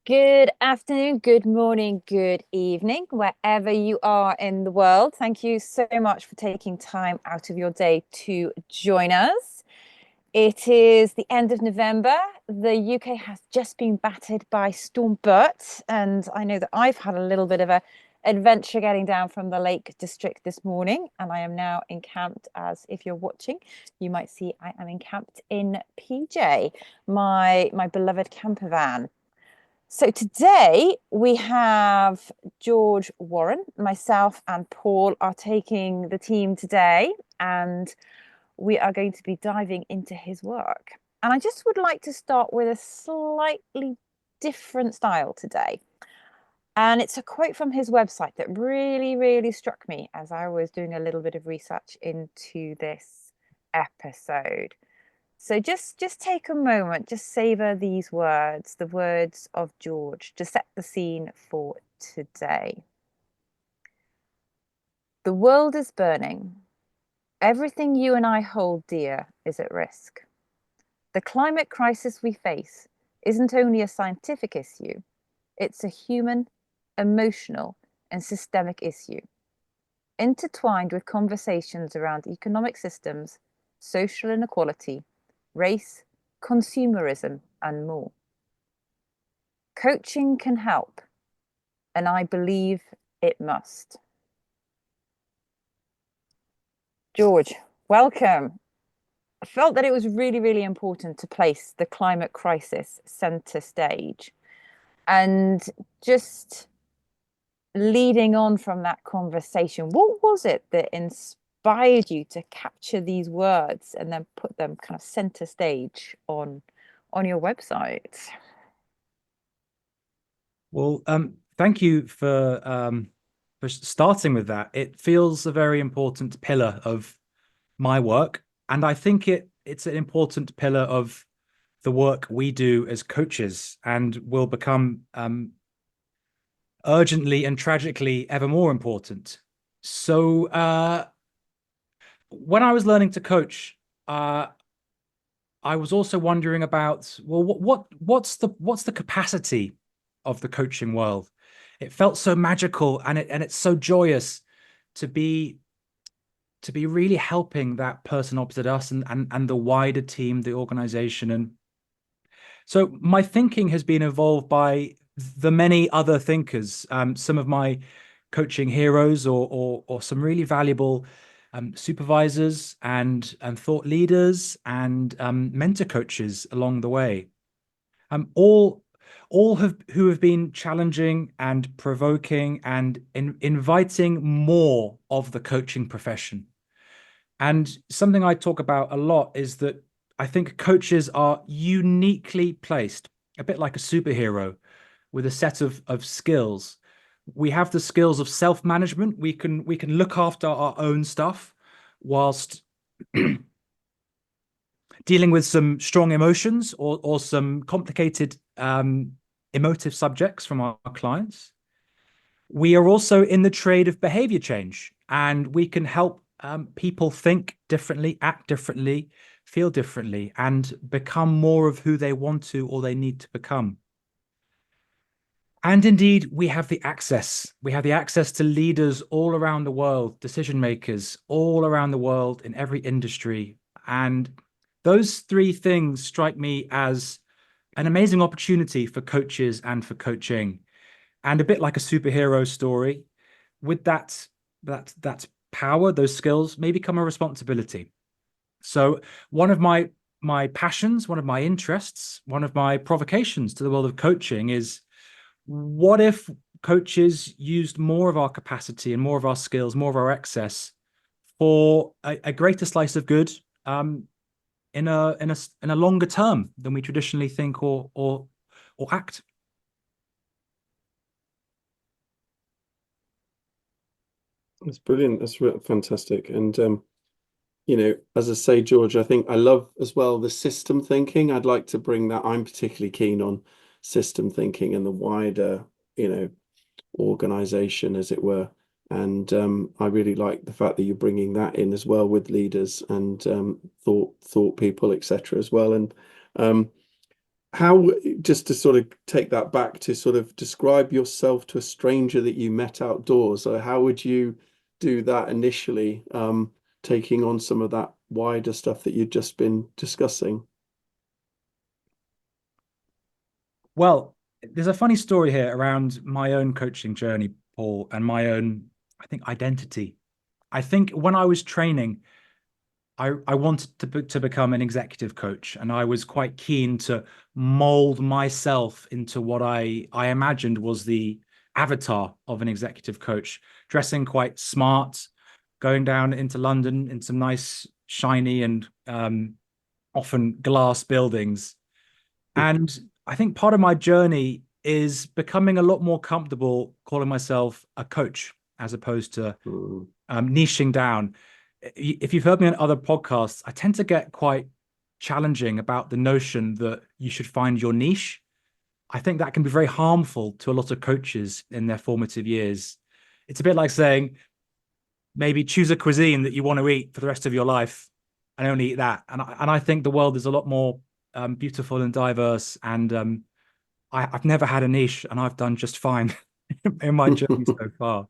Good afternoon, good morning, good evening, wherever you are in the world. Thank you so much for taking time out of your day to join us. It is the end of November. The UK has just been battered by Storm Bert, and I know that I've had a little bit of a adventure getting down from the Lake District this morning, and I am now encamped, as if you're watching, you might see I am encamped in PJ, my beloved camper van. So today we have George Warren, myself and Paul are taking the team today, and we are going to be diving into his work. And I just would like to start with a slightly different style today. And it's a quote from his website that really, really struck me as I was doing a little bit of research into this episode. So just take a moment, just savor these words, the words of George, to set the scene for today. The world is burning. Everything you and I hold dear is at risk. The climate crisis we face isn't only a scientific issue, it's a human, emotional, and systemic issue, intertwined with conversations around economic systems, social inequality, race, consumerism, and more. Coaching can help, and I believe it must. George, welcome. I felt that it was really, really important to place the climate crisis center stage. And just leading on from that conversation, what was it that inspired you to capture these words and then put them kind of center stage on your website? Well, thank you for starting with that. It feels a very important pillar of my work, and I think it's an important pillar of the work we do as coaches, and will become urgently and tragically ever more important. So, when I was learning to coach, I was also wondering about, well, what's the capacity of the coaching world? It felt so magical, and it's so joyous to be really helping that person opposite us, and the wider team, the organization. And so my thinking has been evolved by the many other thinkers, some of my coaching heroes, or some really valuable supervisors and thought leaders and mentor coaches along the way. All who have been challenging and provoking and inviting more of the coaching profession. And something I talk about a lot is that I think coaches are uniquely placed, a bit like a superhero, with a set of skills. We have the skills of self-management. We can look after our own stuff whilst dealing with some strong emotions, or some complicated emotive subjects from our clients. We are also in the trade of behavior change, and we can help people think differently, act differently, feel differently, and become more of who they want to or they need to become. And indeed, we have the access. We have the access to leaders all around the world, decision makers all around the world in every industry. And those three things strike me as an amazing opportunity for coaches and for coaching. And a bit like a superhero story, with that power, those skills may become a responsibility. So one of my passions, one of my interests, one of my provocations to the world of coaching is, what if coaches used more of our capacity and more of our skills, more of our excess, for a greater slice of good, in a longer term than we traditionally think or act. That's brilliant. That's fantastic. And as I say, George, I think I love as well the system thinking. I'd like to bring that. I'm particularly keen on system thinking and the wider, organization, as it were. And I really like the fact that you're bringing that in as well with leaders and thought people, etc. as well. And how, just to sort of take that back to sort of describe yourself to a stranger that you met outdoors, so how would you do that initially, taking on some of that wider stuff that you've just been discussing? Well, there's a funny story here around my own coaching journey, Paul, and my own, I think, identity. I think when I was training, I wanted to become an executive coach, and I was quite keen to mold myself into what I imagined was the avatar of an executive coach, dressing quite smart, going down into London in some nice, shiny, and often glass buildings. And I think part of my journey is becoming a lot more comfortable calling myself a coach as opposed to niching down. If you've heard me on other podcasts, I tend to get quite challenging about the notion that you should find your niche. I think that can be very harmful to a lot of coaches in their formative years. It's a bit like saying, maybe choose a cuisine that you want to eat for the rest of your life and only eat that. And I think the world is a lot more beautiful and diverse. And I've never had a niche, and I've done just fine in my journey so far.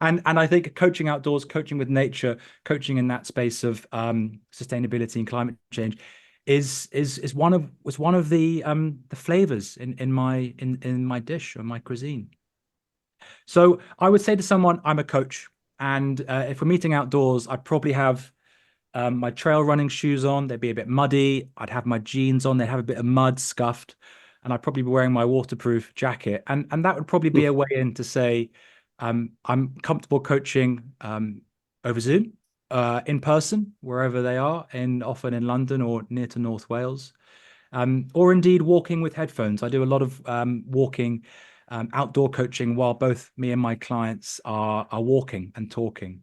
And I think coaching outdoors, coaching with nature, coaching in that space of sustainability and climate change is one of the flavors in my dish or my cuisine. So I would say to someone, I'm a coach, and if we're meeting outdoors, I'd probably have my trail running shoes on. They'd be a bit muddy. I'd have my jeans on. They'd have a bit of mud scuffed, and I'd probably be wearing my waterproof jacket. And that would probably be a way in to say I'm comfortable coaching over Zoom, in person, wherever they are, often in London or near to North Wales, or indeed walking with headphones. I do a lot of walking, outdoor coaching while both me and my clients are walking and talking.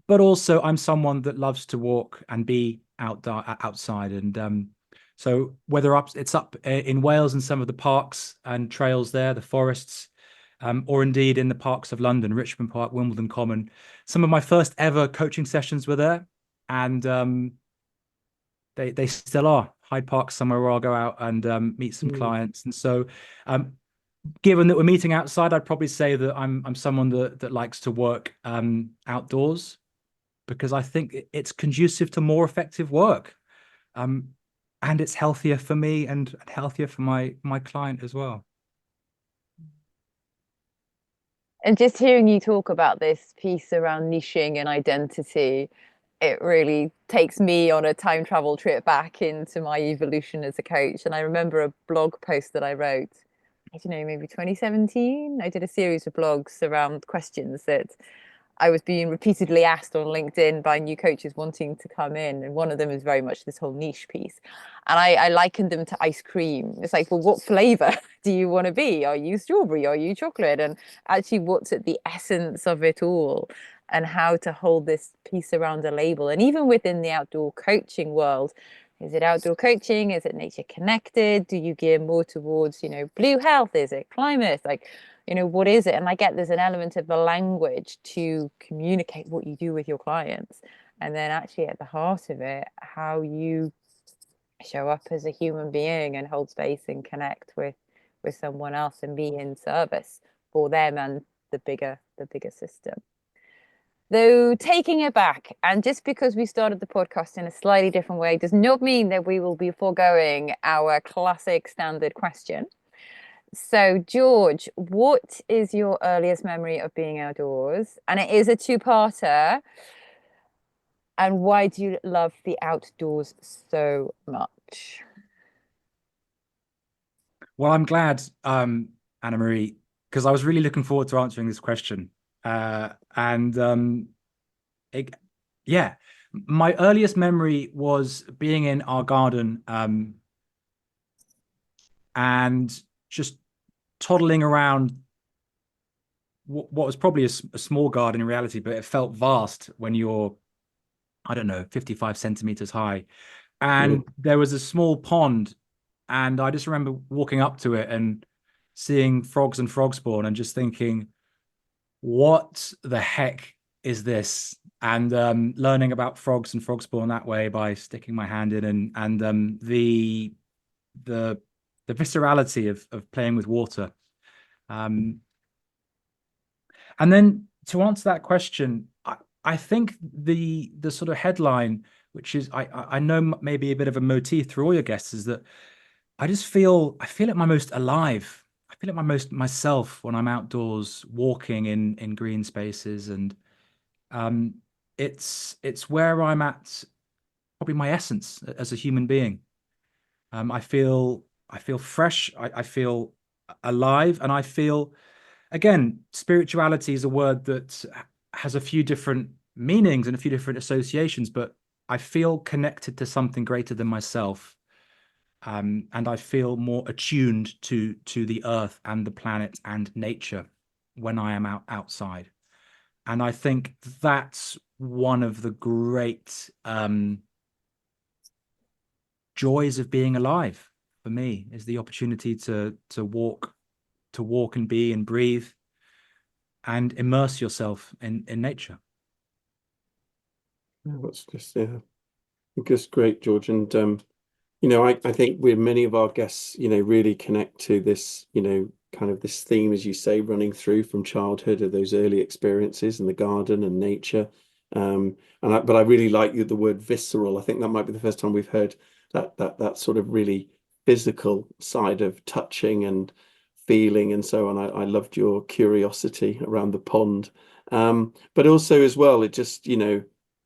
But also, I'm someone that loves to walk and be outside. And so whether it's up in Wales and some of the parks and trails there, the forests, or indeed in the parks of London, Richmond Park, Wimbledon Common, some of my first ever coaching sessions were there. And they still are. Hyde Park, somewhere where I'll go out and meet some clients. And so given that we're meeting outside, I'd probably say that I'm someone that likes to work outdoors, because I think it's conducive to more effective work, and it's healthier for me and healthier for my client as well. And just hearing you talk about this piece around niching and identity, it really takes me on a time travel trip back into my evolution as a coach. And I remember a blog post that I wrote, I don't know, maybe 2017. I did a series of blogs around questions that I was being repeatedly asked on LinkedIn by new coaches wanting to come in. And one of them is very much this whole niche piece. And I likened them to ice cream. It's like, well, what flavor do you want to be? Are you strawberry? Are you chocolate? And actually, what's at the essence of it all? And how to hold this piece around a label. And even within the outdoor coaching world, is it outdoor coaching? Is it nature connected? Do you gear more towards, blue health? Is it climate? Like, what is it? And I get there's an element of the language to communicate what you do with your clients. And then actually at the heart of it, how you show up as a human being and hold space and connect with someone else and be in service for them and the bigger system. Though taking it back, and just because we started the podcast in a slightly different way does not mean that we will be foregoing our classic standard question. So, George, what is your earliest memory of being outdoors? And it is a two-parter. And why do you love the outdoors so much? Well, I'm glad, Anna Marie, because I was really looking forward to answering this question. And yeah, my earliest memory was being in our garden, and just toddling around what was probably a small garden in reality, but it felt vast when you're, I don't know, 55 centimeters high. And there was a small pond, and I just remember walking up to it and seeing frogs and frog spawn and just thinking, what the heck is this? And learning about frogs and frog spawn that way by sticking my hand in, and the viscerality of playing with water. And then to answer that question, I think the sort of headline, which is I know maybe a bit of a motif through all your guests, is that I feel at my most alive. I feel at my most myself when I'm outdoors walking in green spaces, and um, it's where I'm at, probably my essence as a human being. I feel fresh. I feel alive, and I feel, again, spirituality is a word that has a few different meanings and a few different associations, but I feel connected to something greater than myself. And I feel more attuned to the earth and the planet and nature when I am outside. And I think that's one of the great joys of being alive for me, is the opportunity to walk and be and breathe and immerse yourself in nature. That's just great, George. And I think with many of our guests, really connect to this, kind of this theme, as you say, running through from childhood, of those early experiences in the garden and nature. But I really like the word visceral. I think that might be the first time we've heard that sort of really physical side of touching and feeling and so on. I loved your curiosity around the pond. But also as well, it just,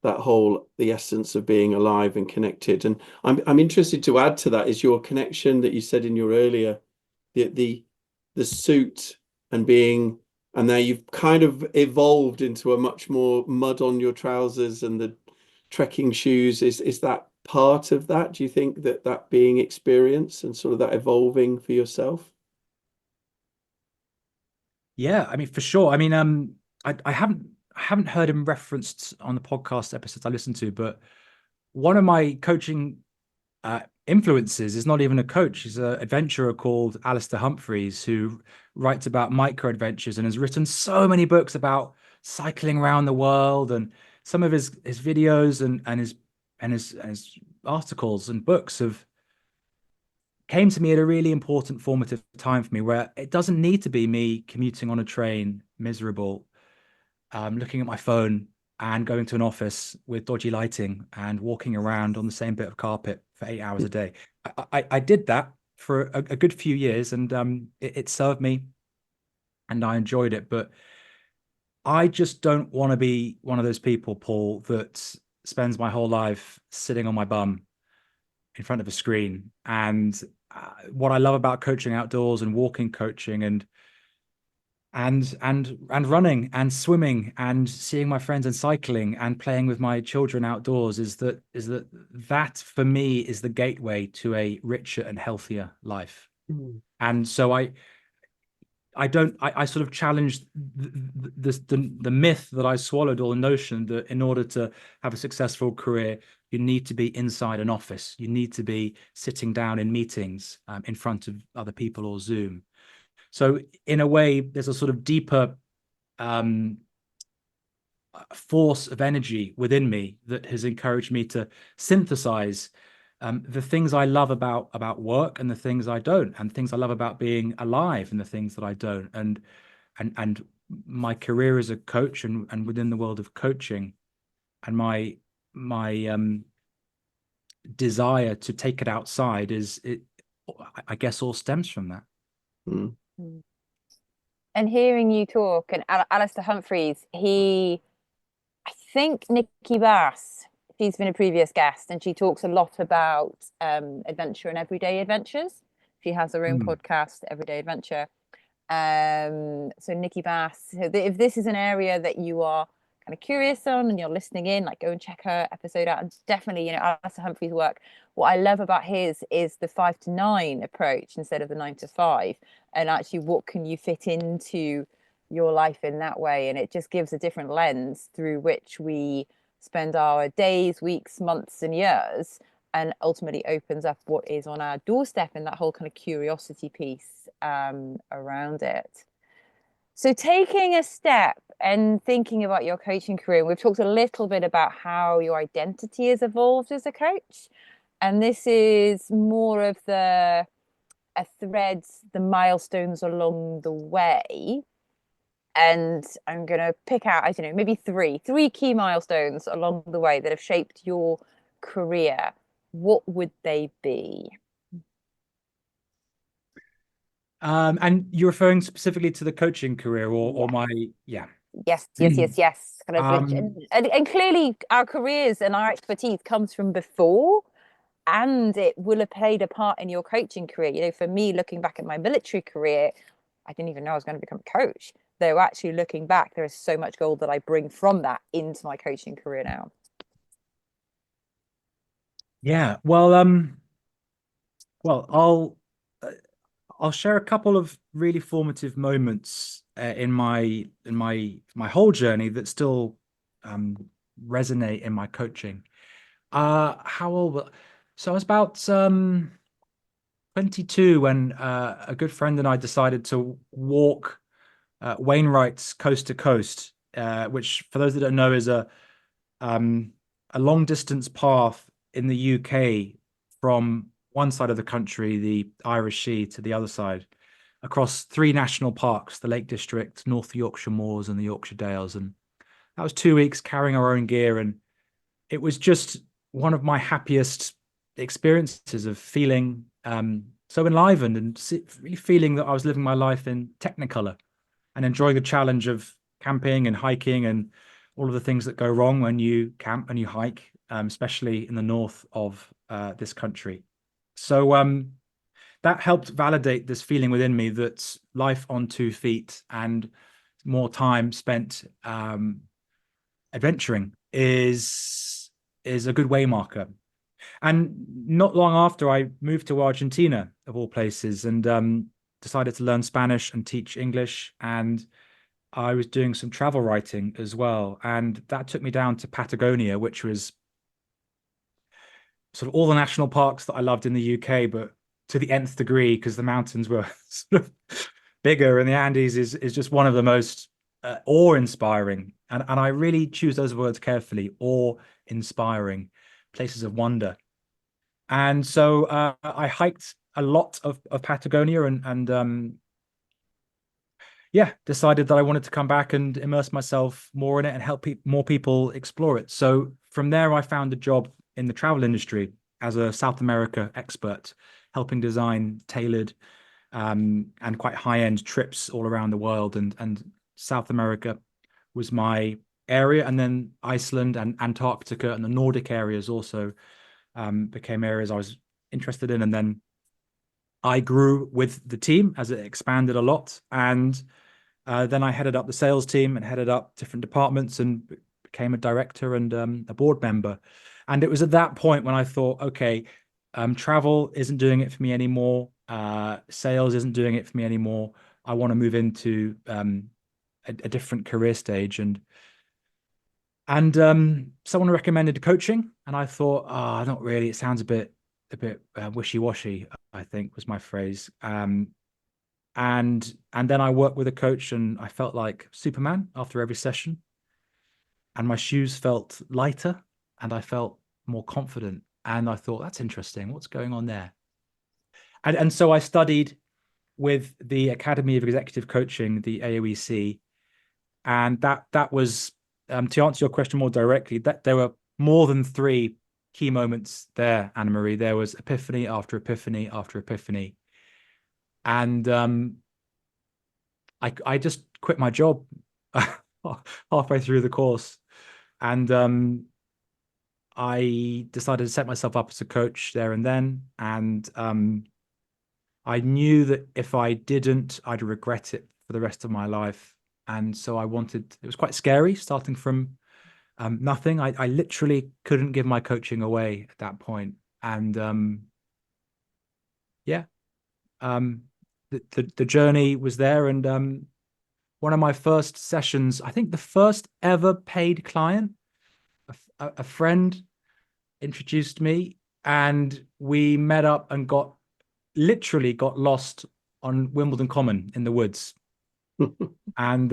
that whole, the essence of being alive and connected. And I'm interested to add to that is your connection that you said in your earlier, the suit and being, and now you've kind of evolved into a much more mud on your trousers and the trekking shoes. Is that part of that? Do you think that being experience and sort of that evolving for yourself? Yeah, I mean, for sure. I mean, I haven't heard him referenced on the podcast episodes I listened to, but one of my coaching influences is not even a coach. He's an adventurer called Alistair Humphreys, who writes about micro adventures and has written so many books about cycling around the world. And some of his videos and his articles and books have came to me at a really important formative time for me, where it doesn't need to be me commuting on a train, miserable, looking at my phone and going to an office with dodgy lighting and walking around on the same bit of carpet for 8 hours a day. I did that for a good few years, and it served me and I enjoyed it. But I just don't want to be one of those people, Paul, that spends my whole life sitting on my bum in front of a screen. And what I love about coaching outdoors and walking coaching and running and swimming and seeing my friends and cycling and playing with my children outdoors is that for me is the gateway to a richer and healthier life. Mm. And so I sort of challenged the myth that I swallowed, or the notion that in order to have a successful career, you need to be inside an office. You need to be sitting down in meetings in front of other people or Zoom. So in a way, there's a sort of deeper um, force of energy within me that has encouraged me to synthesize the things I love about work and the things I don't, and things I love about being alive and the things that I don't. And my career as a coach and within the world of coaching, and my desire to take it outside I guess all stems from that. Mm. And hearing you talk, and Alistair Humphreys, I think Nikki Bass, she's been a previous guest, and she talks a lot about adventure and everyday adventures. She has her own podcast, Everyday Adventure. So Nikki Bass, so if this is an area that you are kind of curious on and you're listening in, like, go and check her episode out. And definitely, Alistair Humphrey's work. What I love about his is the 5 to 9 approach instead of the 9 to 5, and actually what can you fit into your life in that way. And it just gives a different lens through which we spend our days, weeks, months and years, and ultimately opens up what is on our doorstep, and that whole kind of curiosity piece around it. So taking a step and thinking about your coaching career, we've talked a little bit about how your identity has evolved as a coach. And this is more of the threads, the milestones along the way. And I'm going to pick out, I don't know, maybe three key milestones along the way that have shaped your career. What would they be? And you're referring specifically to the coaching career or Yeah. my, yeah. Yes. Kind of, Um, and clearly our careers and our expertise comes from before, and it will have played a part in your coaching career. You know, for me, looking back at my military career, I didn't even know I was going to become a coach. Though actually looking back, there is so much gold that I bring from that into my coaching career now. yeah, well, uh, I'll share a couple of really formative moments in my whole journey that still um, resonate in my coaching. How old? So I was about 22 when a good friend and I decided to walk Wainwright's Coast to Coast, which, for those that don't know, is um, a long distance path in the UK from one side of the country, the Irish Sea, to the other side, across three national parks, the Lake District, North Yorkshire Moors, and the Yorkshire Dales. And that was 2 weeks carrying our own gear. And it was just one of my happiest experiences of feeling so enlivened and really feeling that I was living my life in Technicolor and enjoying the challenge of camping and hiking and all of the things that go wrong when you camp and you hike, especially in the north of this country. So that helped validate this feeling within me that life on 2 feet and more time spent adventuring is a good way marker. And not long after, I moved to Argentina, of all places, and decided to learn Spanish and teach English. And I was doing some travel writing as well. And that took me down to Patagonia, which was sort of all the national parks that I loved in the UK, but to the nth degree, because the mountains were sort of bigger, and the Andes is just one of the most awe-inspiring. And I really choose those words carefully, awe-inspiring places of wonder. And so I hiked a lot of Patagonia and yeah, decided that I wanted to come back and immerse myself more in it and help more people explore it. So from there, I found a job in the travel industry as a South America expert, helping design tailored and quite high-end trips all around the world. And South America was my area, and then Iceland and Antarctica and the Nordic areas also became areas I was interested in. And then I grew with the team as it expanded a lot. And then I headed up the sales team and headed up different departments and became a director and a board member. And it was at that point when I thought, okay, travel isn't doing it for me anymore. Sales isn't doing it for me anymore. I want to move into a different career stage. And someone recommended coaching, and I thought, not really. It sounds a bit wishy-washy, I think was my phrase. And then I worked with a coach, and I felt like Superman after every session, and my shoes felt lighter, and I felt more confident. And I thought, that's interesting. What's going on there? And so I studied with the Academy of Executive Coaching, the AOEC, and that was to answer your question more directly, that there were more than three key moments there, Anna Marie. There was epiphany after epiphany after epiphany, and I just quit my job halfway through the course, and I decided to set myself up as a coach there and then, and I knew that if I didn't, I'd regret it for the rest of my life. And so it was quite scary starting from nothing. I literally couldn't give my coaching away at that point. And yeah, um, the journey was there. And one of my first sessions, I think the first ever paid client, a friend introduced me, and we met up and literally got lost on Wimbledon Common in the woods. And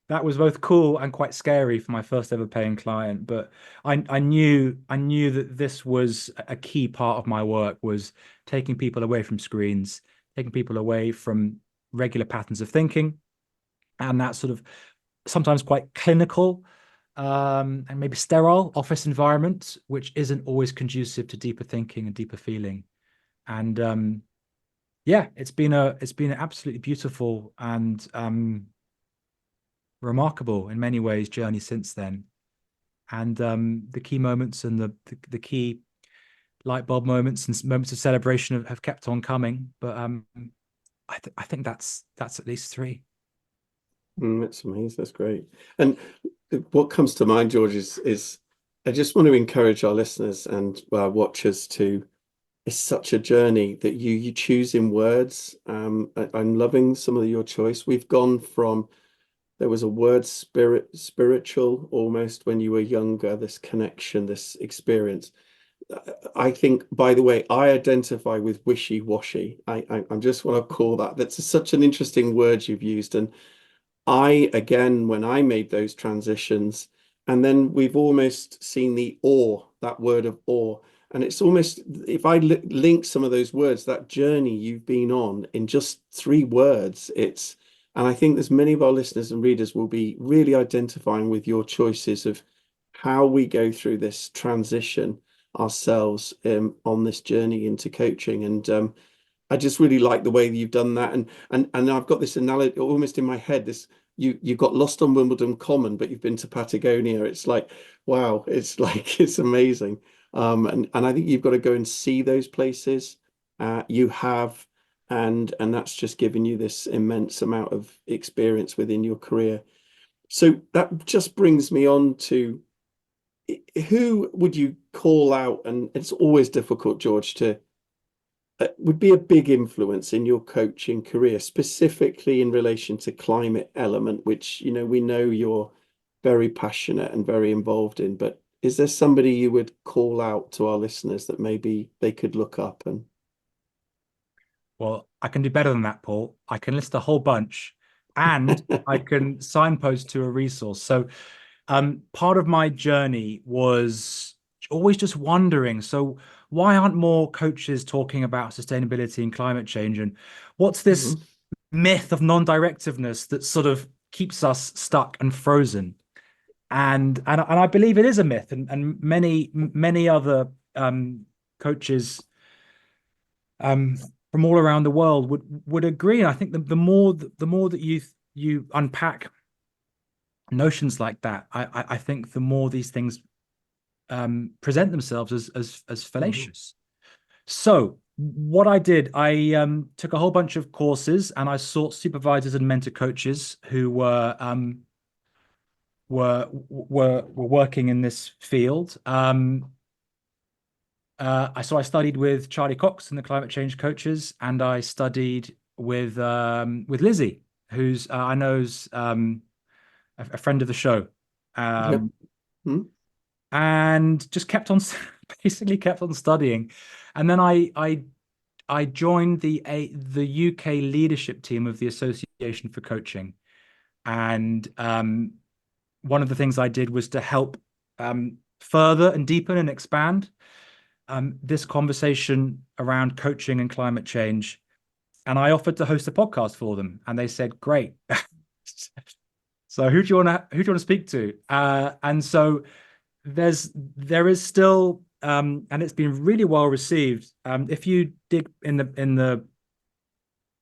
that was both cool and quite scary for my first ever paying client. But I knew that this was a key part of my work, was taking people away from screens, taking people away from regular patterns of thinking, and that sort of sometimes quite clinical and maybe sterile office environment, which isn't always conducive to deeper thinking and deeper feeling. And yeah, it's been an absolutely beautiful and remarkable in many ways journey since then. And the key moments and the key light bulb moments and moments of celebration have kept on coming. But I think that's at least three. That's amazing. That's great. And what comes to mind, George, is I just want to encourage our listeners and our watchers to. It's such a journey that you choose in words. I'm loving some of your choice. We've gone from, there was a word spiritual almost when you were younger, this connection, this experience. I think, by the way, I identify with wishy-washy. I just want to call that. That's such an interesting word you've used. And again, when I made those transitions, and then we've almost seen the awe, that word of awe. And it's almost, if I link some of those words, that journey you've been on in just 3 words, and I think there's many of our listeners and readers will be really identifying with your choices of how we go through this transition ourselves on this journey into coaching. And I just really like the way that you've done that. And I've got this analogy almost in my head, this you got lost on Wimbledon Common, but you've been to Patagonia. It's like, wow, it's like it's amazing. And I think you've got to go and see those places. You have, and that's just given you this immense amount of experience within your career. So that just brings me on to who would you call out? And it's always difficult, George, to would be a big influence in your coaching career, specifically in relation to climate element, which, we know you're very passionate and very involved in, but is there somebody you would call out to our listeners that maybe they could look up and? Well, I can do better than that, Paul. I can list a whole bunch and I can signpost to a resource. So part of my journey was always just wondering, so why aren't more coaches talking about sustainability and climate change? And what's this myth of non-directiveness that sort of keeps us stuck and frozen? And I believe it is a myth, and many other coaches from all around the world would agree. And I think the more that you unpack notions like that, I think the more these things present themselves as fallacious. So what I did, I took a whole bunch of courses and I sought supervisors and mentor coaches who were working in this field. So I studied with Charlie Cox and the climate change coaches, and I studied with Lizzie, who's I know's a friend of the show, Yep. and just basically kept on studying, and then I joined the UK leadership team of the Association for Coaching, and one of the things I did was to help further and deepen and expand this conversation around coaching and climate change. And I offered to host a podcast for them, and they said, "Great." So who do you want to speak to? And so there is still, and it's been really well received. If you dig in the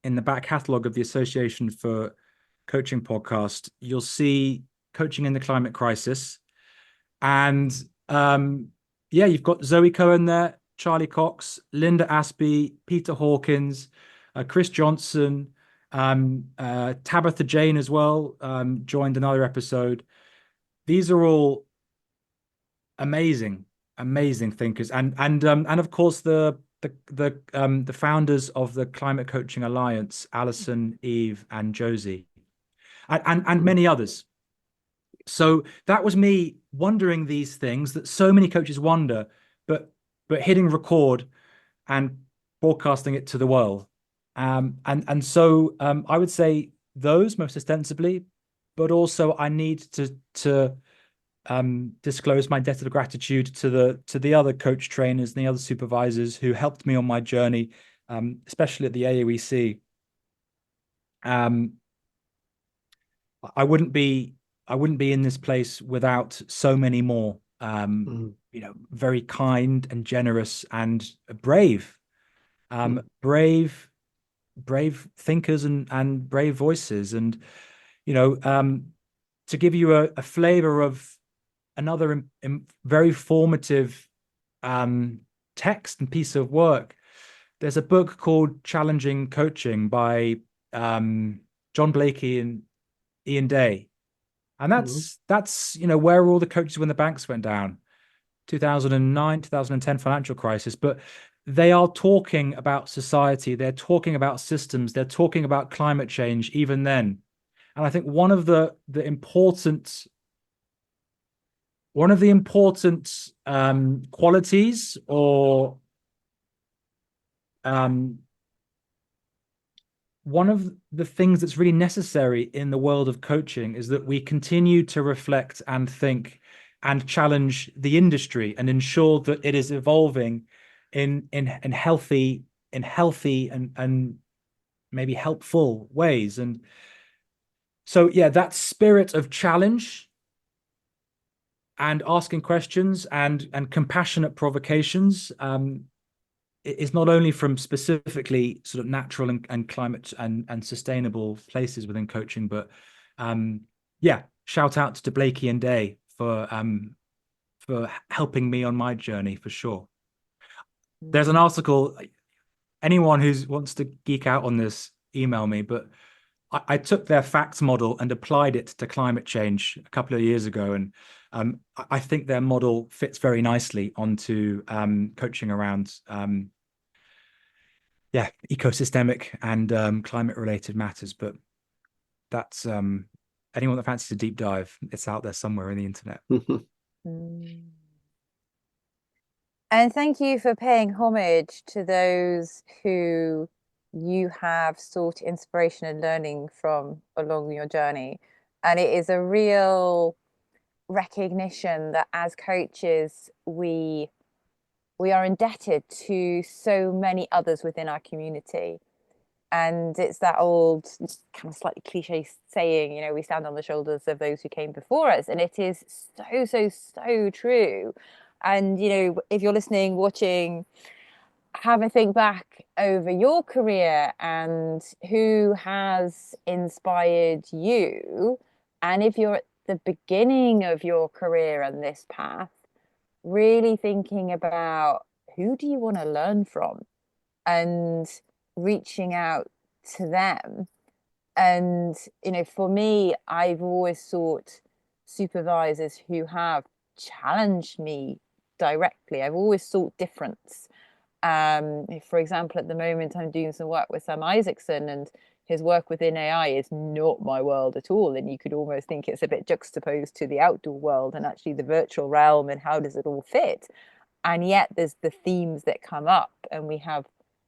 back catalogue of the Association for Coaching podcast, you'll see Coaching in the Climate Crisis, and yeah, you've got Zoe Cohen there, Charlie Cox, Linda Aspey, Peter Hawkins, Chris Johnson, Tabitha Jane as well, joined another episode. These are all amazing thinkers, and of course the founders of the Climate Coaching Alliance, Alison, Eve, and Josie, and many others. So that was me wondering these things that so many coaches wonder, but hitting record and broadcasting it to the world. And so I would say those most ostensibly, but also I need to disclose my debt of gratitude to the other coach trainers and the other supervisors who helped me on my journey, especially at the AOEC. I wouldn't be in this place without so many more very kind and generous and brave brave thinkers and brave voices. And to give you a flavor of another very formative text and piece of work, there's a book called Challenging Coaching by John Blakey and Ian Day. And that's where all the coaches when the banks went down, 2009, 2010 financial crisis. But they are talking about society, they're talking about systems, they're talking about climate change even then. And I think one of the important qualities or one of the things that's really necessary in the world of coaching is that we continue to reflect and think and challenge the industry and ensure that it is evolving in healthy and maybe helpful ways. And so, yeah, that spirit of challenge and asking questions and compassionate provocations is not only from specifically sort of natural and climate and sustainable places within coaching, but shout out to Blakey and Day for helping me on my journey for sure. There's an article, anyone who wants to geek out on this, email me, but I took their facts model and applied it to climate change a couple of years ago. And I think their model fits very nicely onto coaching around ecosystemic and climate related matters. But that's anyone that fancies a deep dive, it's out there somewhere in the internet. And thank you for paying homage to those who you have sought inspiration and learning from along your journey. And it is a real recognition that as coaches, we are indebted to so many others within our community. And it's that old kind of slightly cliche saying, we stand on the shoulders of those who came before us. And it is so true. And, if you're listening, watching, have a think back over your career and who has inspired you. And if you're at the beginning of your career and this path, really thinking about who do you want to learn from and reaching out to them. And, for me, I've always sought supervisors who have challenged me directly. I've always sought difference. For example, at the moment, I'm doing some work with Sam Isaacson, and his work within AI is not my world at all. And you could almost think it's a bit juxtaposed to the outdoor world and actually the virtual realm and how does it all fit. And yet there's the themes that come up and we have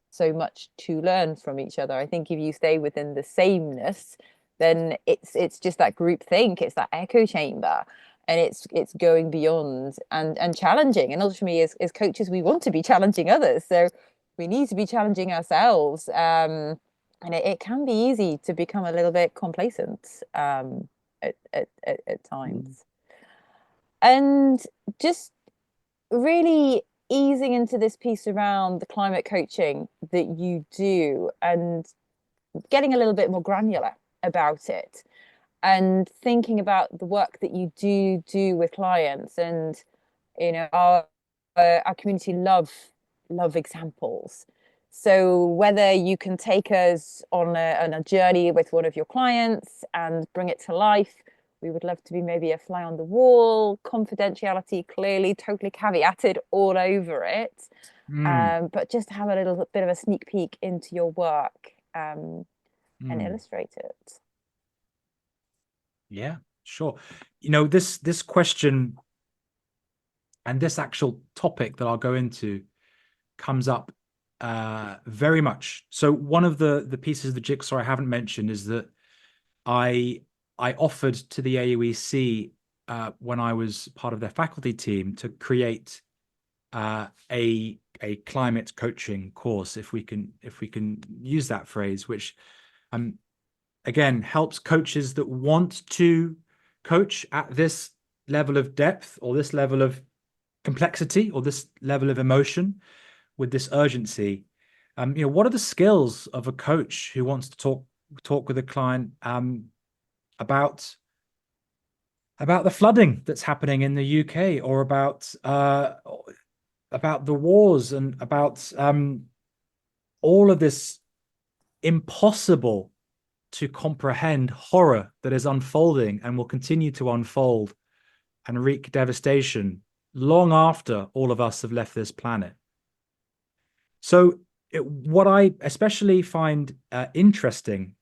so much to learn from each other. I think if you stay within the sameness, then it's just that group think, it's that echo chamber, and it's going beyond and challenging. And ultimately, as coaches, we want to be challenging others, so we need to be challenging ourselves. And it can be easy to become a little bit complacent at times. And just really easing into this piece around the climate coaching that you do and getting a little bit more granular about it and thinking about the work that you do with clients. And our community love examples. So whether you can take us on a journey with one of your clients and bring it to life, we would love to be maybe a fly on the wall, confidentiality clearly totally caveated all over it. But just have a little bit of a sneak peek into your work and illustrate it. Yeah, sure. This question and this actual topic that I'll go into comes up very much. So one of the pieces of the jigsaw I haven't mentioned is that I offered to the AUEC when I was part of their faculty team to create a climate coaching course, if we can use that phrase, which again helps coaches that want to coach at this level of depth or this level of complexity or this level of emotion with this urgency. What are the skills of a coach who wants to talk with a client about the flooding that's happening in the UK, or about the wars, and about all of this impossible to comprehend horror that is unfolding and will continue to unfold and wreak devastation long after all of us have left this planet. So what I especially find interesting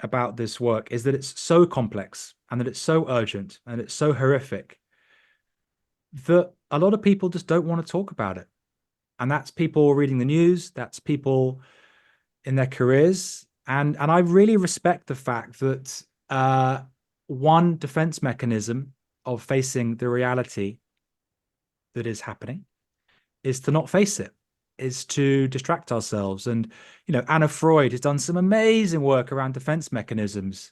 about this work is that it's so complex and that it's so urgent and it's so horrific that a lot of people just don't want to talk about it. And that's people reading the news, that's people in their careers. And I really respect the fact that one defense mechanism of facing the reality that is happening is to not face it, is to distract ourselves. And, Anna Freud has done some amazing work around defense mechanisms.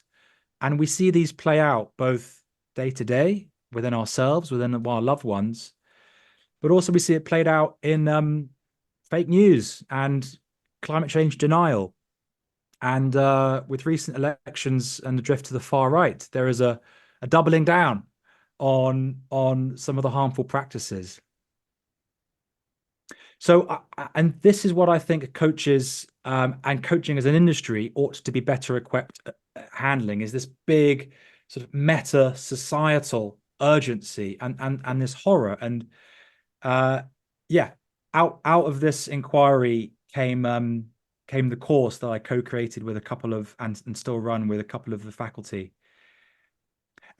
And we see these play out both day to day within ourselves, within our loved ones, but also we see it played out in fake news and climate change denial. And with recent elections and the drift to the far right, there is a doubling down on some of the harmful practices. So, and this is what I think coaches and coaching as an industry ought to be better equipped at handling, is this big sort of meta societal urgency and this horror. And yeah, out of this inquiry came the course that I co-created with a couple of and still run with a couple of the faculty.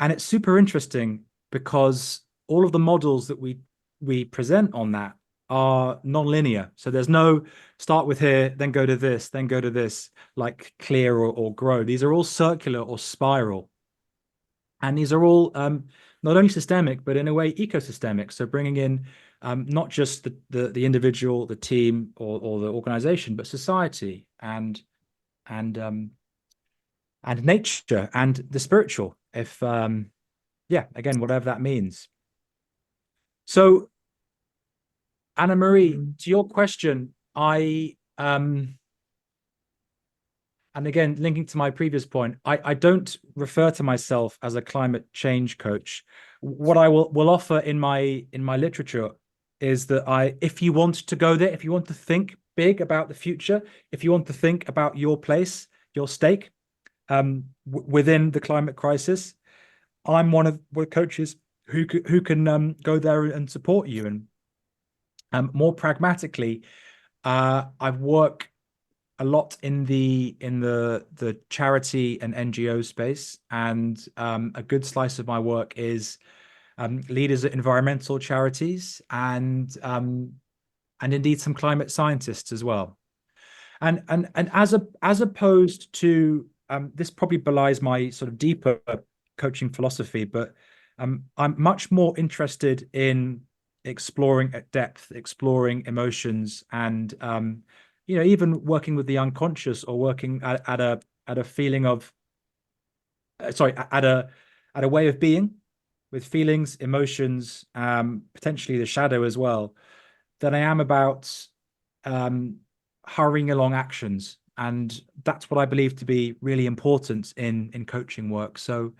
And it's super interesting because all of the models that we present on that are non-linear. So there's no start with here, then go to this, then go to this, like clear or grow. These are all circular or spiral. And these are all not only systemic, but in a way ecosystemic. So bringing in not just the individual, the team, or the organization, but society and nature and the spiritual. If yeah, again, whatever that means. So, Anna Marie, to your question, and again, linking to my previous point, I don't refer to myself as a climate change coach. What I will offer in my literature is that if you want to go there, if you want to think big about the future, if you want to think about your place, your stake within the climate crisis, I'm one of the coaches who can go there and support you. And more pragmatically, I work a lot in the charity and NGO space, and a good slice of my work is leaders at environmental charities and indeed some climate scientists as well. And as opposed to this probably belies my sort of deeper coaching philosophy, but I'm much more interested in exploring at depth, exploring emotions, and even working with the unconscious, or working at a feeling of at a way of being with feelings, emotions, potentially the shadow as well, than I am about hurrying along actions. And that's what I believe to be really important in coaching work. So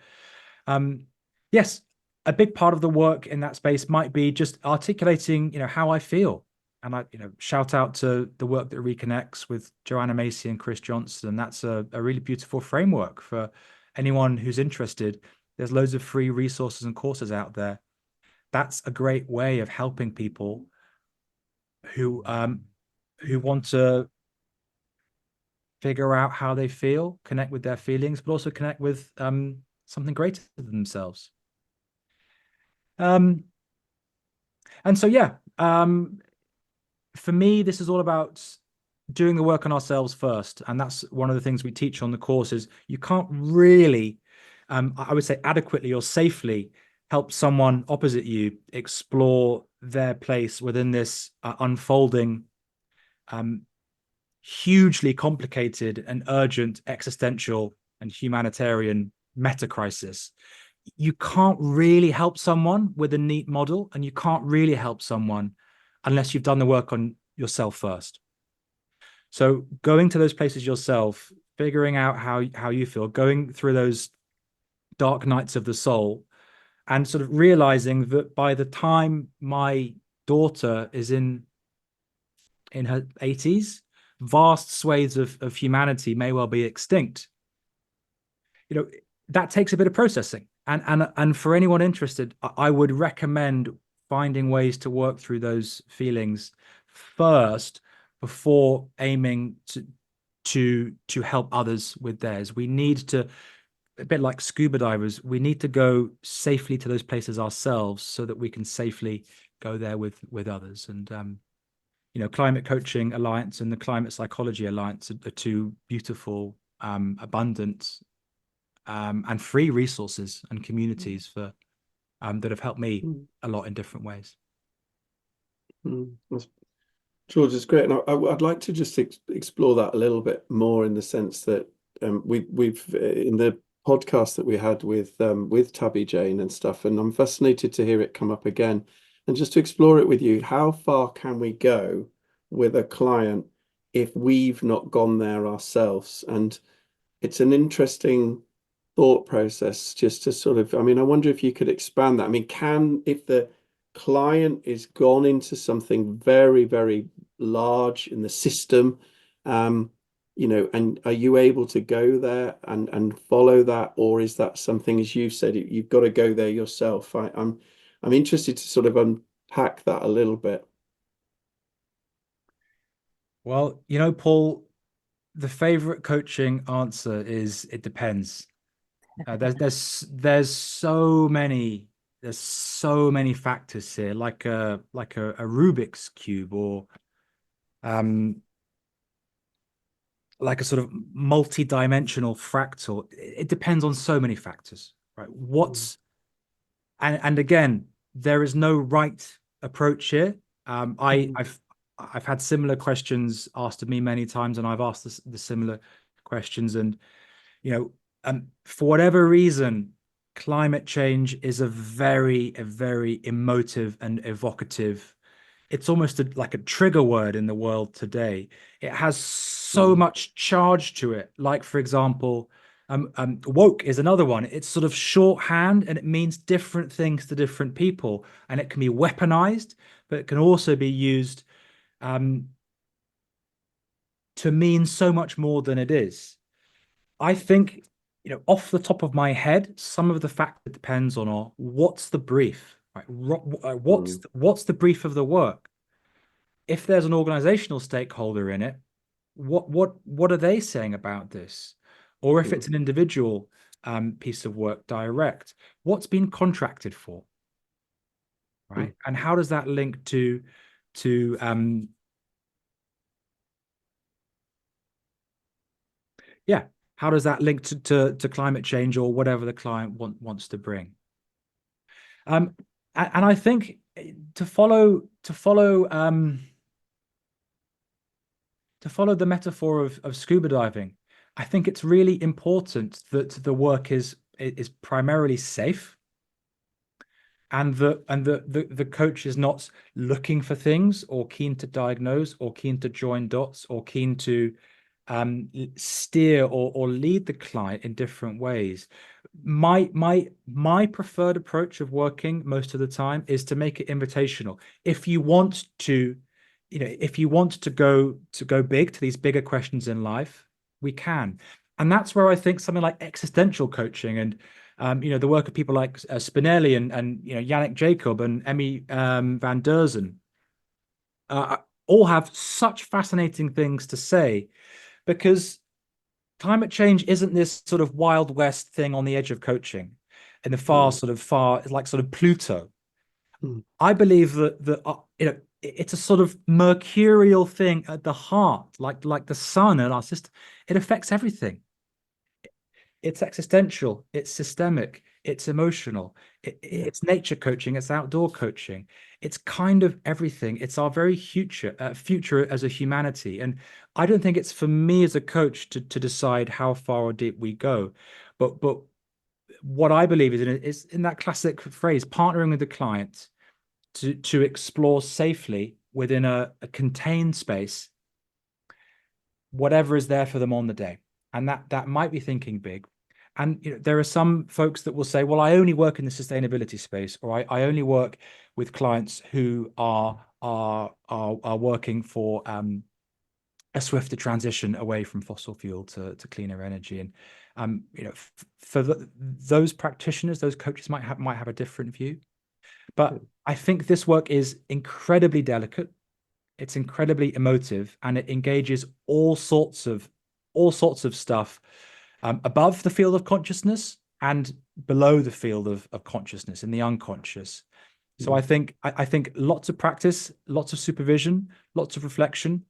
yes, a big part of the work in that space might be just articulating, how I feel. And I, shout out to the work that reconnects with Joanna Macy and Chris Johnson. That's a really beautiful framework for anyone who's interested. There's loads of free resources and courses out there. That's a great way of helping people who want to figure out how they feel, connect with their feelings, but also connect with something greater than themselves. And so, yeah, for me, this is all about doing the work on ourselves first. And that's one of the things we teach on the course is you can't really, I would say adequately or safely help someone opposite you explore their place within this unfolding, hugely complicated and urgent existential and humanitarian meta crisis. You can't really help someone with a neat model, and you can't really help someone unless you've done the work on yourself first. So going to those places yourself, figuring out how you feel, going through those dark nights of the soul, and sort of realizing that by the time my daughter is in her 80s, vast swathes of humanity may well be extinct. You know, that takes a bit of processing. And for anyone interested, I would recommend finding ways to work through those feelings first before aiming to help others with theirs. We need to, a bit like scuba divers, we need to go safely to those places ourselves so that we can safely go there with others. And you know, Climate Coaching Alliance and the Climate Psychology Alliance are two beautiful, abundant, and free resources and communities for that have helped me a lot in different ways. George, it's great, and I'd like to just explore that a little bit more in the sense that we've in the podcast that we had with Tabby Jane and stuff, and I'm fascinated to hear it come up again, and just to explore it with you. How far can we go with a client if we've not gone there ourselves? And it's an interesting thought process just to sort of, I mean, I wonder if you could expand that. I mean, if the client is gone into something very, very large in the system, you know, and are you able to go there and follow that, or is that something, as you said, you've got to go there yourself? I'm interested to sort of unpack that a little bit. Well, you know, Paul, the favorite coaching answer is it depends. There's so many factors here, like a Rubik's cube, or like a sort of multi-dimensional fractal. It depends on so many factors, right? And again, there is no right approach here. I've had similar questions asked of me many times, and I've asked the similar questions, and you know, for whatever reason, climate change is a very emotive and evocative. It's almost like a trigger word in the world today. It has so much charge to it. Like, for example, woke is another one. It's sort of shorthand, and it means different things to different people, and it can be weaponized, but it can also be used to mean so much more than it is. I think, you know, off the top of my head, some of the factor depends on what's the brief, right? What's the brief of the work? If there's an organizational stakeholder in it, what are they saying about this? Or if it's an individual piece of work direct, what's been contracted for, right? And how does that link to yeah, how does that link to climate change or whatever the client wants to bring? And I think to follow the metaphor of scuba diving, I think it's really important that the work is primarily safe, and the coach is not looking for things or keen to diagnose or keen to join dots or keen to steer or lead the client in different ways. My preferred approach of working most of the time is to make it invitational. If you want to, you know, if you want to go big, to these bigger questions in life, we can. And that's where I think something like existential coaching and you know, the work of people like Spinelli and you know, Yannick Jacob and Emmy van Derzen all have such fascinating things to say, because climate change isn't this sort of Wild West thing on the edge of coaching in the far, like sort of Pluto. I believe that you know, it's a sort of mercurial thing at the heart, like the sun and our system. It affects everything. It's existential, it's systemic, it's emotional, it's nature coaching, it's outdoor coaching, it's kind of everything. It's our very future as a humanity. And I don't think it's for me as a coach to decide how far or deep we go, but what I believe is in that classic phrase, partnering with the client to explore safely within a contained space whatever is there for them on the day. And that might be thinking big. And there are some folks that will say, well, I only work in the sustainability space, or I only work with clients who are working for a swifter transition away from fossil fuel to cleaner energy. And for those practitioners, those coaches might have a different view. But I think this work is incredibly delicate. It's incredibly emotive, and it engages all sorts of stuff above the field of consciousness and below the field of consciousness in the unconscious. So I think lots of practice, lots of supervision, lots of reflection,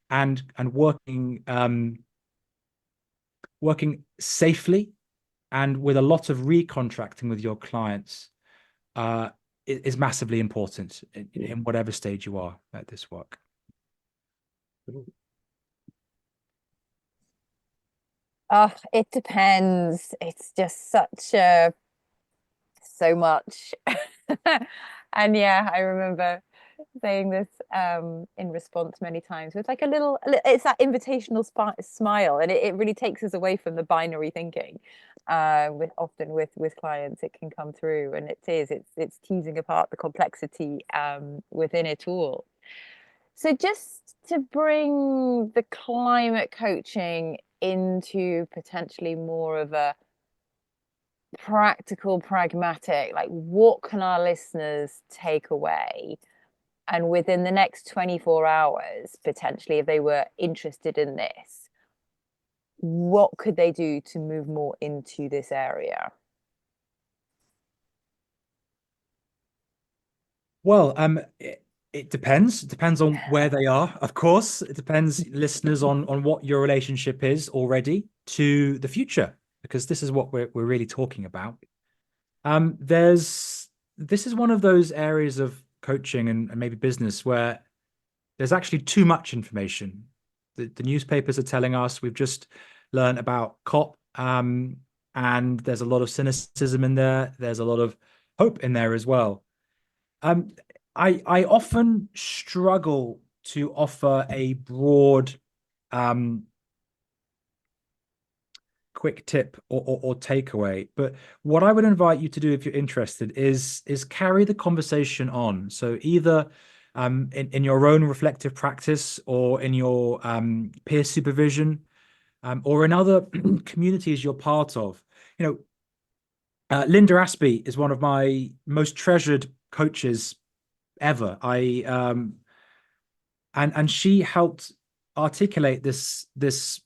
and working safely and with a lot of recontracting with your clients is massively important in whatever stage you are at this work. Oh, it depends. It's just so much. And yeah, I remember saying this in response many times with like it's that invitational smile, and it really takes us away from the binary thinking. Often with clients it can come through, and it's teasing apart the complexity within it all. So just to bring the climate coaching into potentially more of a practical, pragmatic, like what can our listeners take away? And within the next 24 hours, potentially, if they were interested in this, what could they do to move more into this area? Well, it depends. It depends on where they are, of course. It depends, listeners, on what your relationship is already to the future, because this is what we're really talking about. This is one of those areas of coaching and maybe business where there's actually too much information. The newspapers are telling us, we've just learned about COP, and there's a lot of cynicism in there. There's a lot of hope in there as well. I often struggle to offer a broad, quick tip or takeaway, but what I would invite you to do if you're interested is carry the conversation on. So either in your own reflective practice, or in your peer supervision, or in other communities you're part of. Linda Aspey is one of my most treasured coaches ever. And she helped articulate this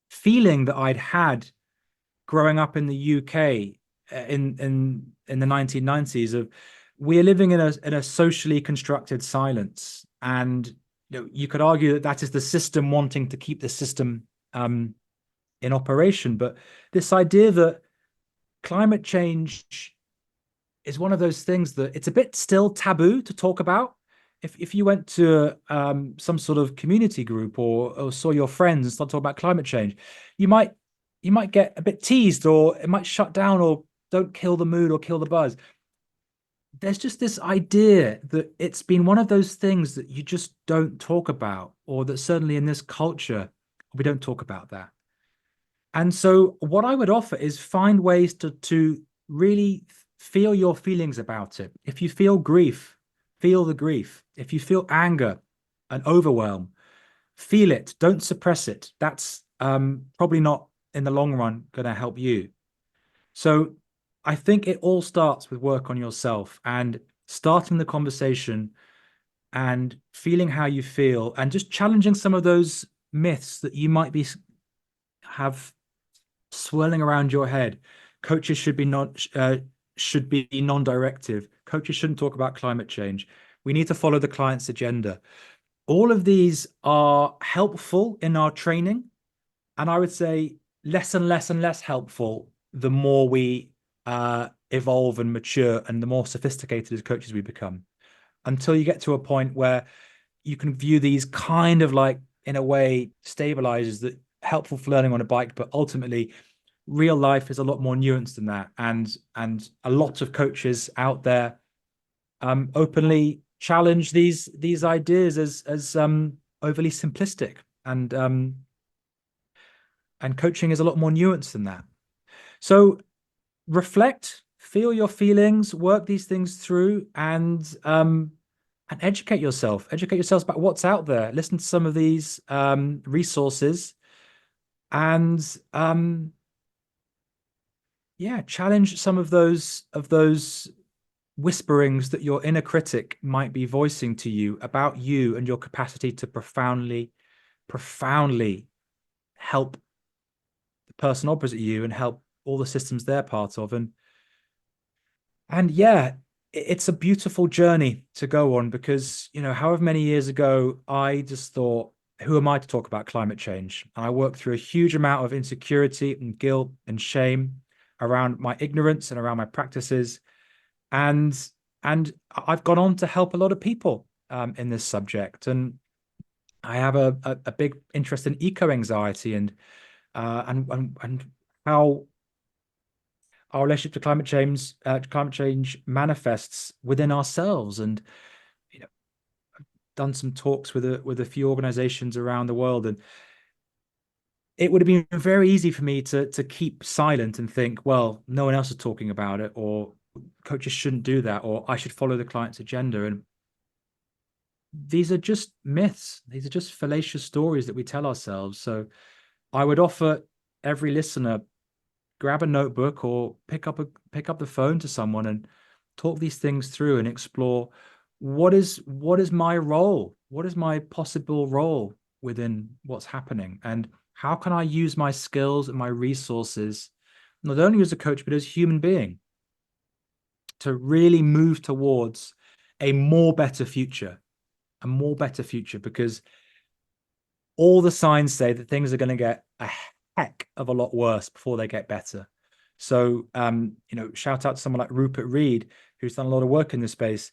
feeling that I'd had growing up in the UK in the 1990s of we're living in a socially constructed silence. And you could argue that is the system wanting to keep the system in operation. But this idea that climate change is one of those things that it's a bit still taboo to talk about. If you went to some sort of community group or saw your friends and start talking about climate change, you might get a bit teased, or it might shut down, or don't kill the mood or kill the buzz. There's just this idea that it's been one of those things that you just don't talk about, or that certainly in this culture, we don't talk about that. And so what I would offer is find ways to really feel your feelings about it. If you feel grief, feel the grief. If you feel anger and overwhelm, feel it. Don't suppress it. That's probably not in the long run going to help you. So I think it all starts with work on yourself and starting the conversation and feeling how you feel, and just challenging some of those myths that you might have swirling around your head. Coaches should be non-directive. Coaches shouldn't talk about climate change. We need to follow the client's agenda. All of these are helpful in our training. And I would say less and less and less helpful the more we evolve and mature and the more sophisticated as coaches we become, until you get to a point where you can view these kind of like, in a way, stabilizers that helpful for learning on a bike, but ultimately real life is a lot more nuanced than that. And a lot of coaches out there openly challenge these ideas as overly simplistic, and coaching is a lot more nuanced than that. So reflect, feel your feelings, work these things through, and educate yourself. Educate yourselves about what's out there. Listen to some of these resources, and yeah, challenge some of those whisperings that your inner critic might be voicing to you about you and your capacity to profoundly help the person opposite you and help all the systems they're part of. And yeah, it's a beautiful journey to go on, because, you know, however many years ago, I just thought, who am I to talk about climate change? And I worked through a huge amount of insecurity and guilt and shame around my ignorance and around my practices. And I've gone on to help a lot of people in this subject. And I have a big interest in eco anxiety and how our relationship to climate change manifests within ourselves. And, you know, I've done some talks with a few organizations around the world, and it would have been very easy for me to keep silent and think, well, no one else is talking about it, or coaches shouldn't do that, or I should follow the client's agenda. And these are just myths. These are just fallacious stories that we tell ourselves. So I would offer every listener, grab a notebook or pick up the phone to someone and talk these things through and explore what is my role? What is my possible role within what's happening? And how can I use my skills and my resources, not only as a coach, but as a human being, to really move towards a more better future, because all the signs say that things are going to get a heck of a lot worse before they get better. So, you know, shout out to someone like Rupert Reed, who's done a lot of work in this space.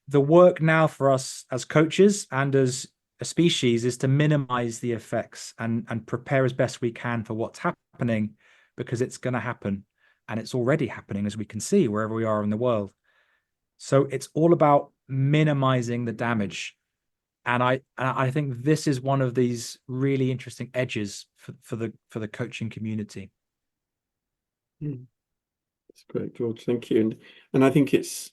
The work now for us as coaches and as a species is to minimize the effects and prepare as best we can for what's happening, because it's going to happen, and it's already happening, as we can see wherever we are in the world. So it's all about minimizing the damage. And I think this is one of these really interesting edges for the coaching community. That's great, George. Thank you. And I think it's